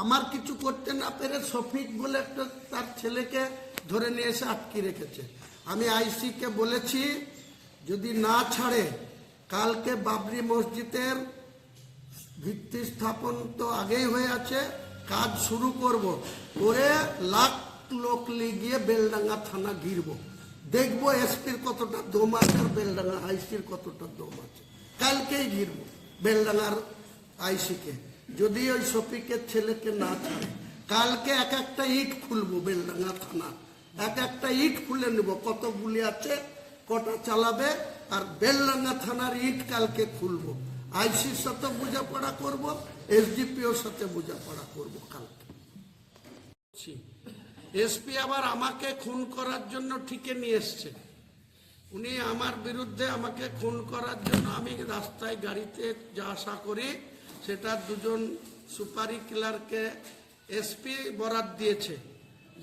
আমার কিছু করতে না পেরে শফিক বলে একটা তার ছেলেকে ধরে নিয়ে এসে আটকে রেখেছে। আমি আইসিকে বলেছি যদি না ছাড়ে কালকে বাবরি মসজিদের ভিত্তি স্থাপন তো আগেই হয়ে আছে, কাজ শুরু করব, করে লাখ লোক গিয়ে বেলডাঙ্গা থানা ঘিরবো, দেখবো এসপির কতটা দম আছে আর বেলডাঙ্গা আইসির কতটা দম আছে। কালকেই ঘিরবো বেলডাঙ্গার আইসিকে, যদি ওই শফিকের ছেলেকে না ছাড়ে। কালকে এক একটা ইট খুলবো বেলডাঙ্গা থানা, এক একটা ইট খুলে নেব, কত গুলি আছে, কটা চালাবে, আর বেলডাঙ্গা থানার ইট কালকে খুলবো। আইসির সাথে বোঝাপড়া করব, এসডিপিওর সাথে বোঝাপড়া করব কালকে। এসপি আবার আমাকে খুন করার জন্য ঠিকে নিয়ে এসছে। উনি আমার বিরুদ্ধে আমাকে খুন করার জন্য, আমি রাস্তায় গাড়িতে যা আশা করি সেটা দুজন সুপারি কিলারকে এসপি বরাত দিয়েছে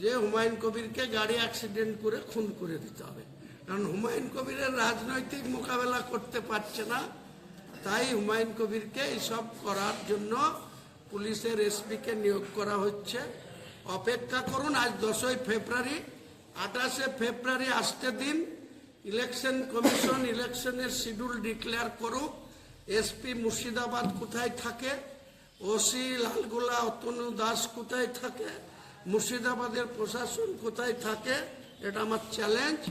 যে হুমায়ুন কবিরকে গাড়ি অ্যাক্সিডেন্ট করে খুন করে দিতে হবে, কারণ হুমায়ুন কবিরের রাজনৈতিক মোকাবেলা করতে পারছে না। তাই হুমায়ুন কবিরকে এইসব করার জন্য পুলিশের এসপিকে নিয়োগ করা হচ্ছে। অপেক্ষা করুন, আজ 10ই ফেব্রুয়ারি, 28শে ফেব্রুয়ারি আসতে দিন। ইলেকশন কমিশন ইলেকশনের শিডিউল ডিক্লেয়ার করুক। এসপি মুর্শিদাবাদ কোথায় থাকে, ওসি লালগোলা অতনু দাস কোথায় থাকে, মুর্শিদাবাদের প্রশাসন কোথায় থাকে, এটা আমার চ্যালেঞ্জ।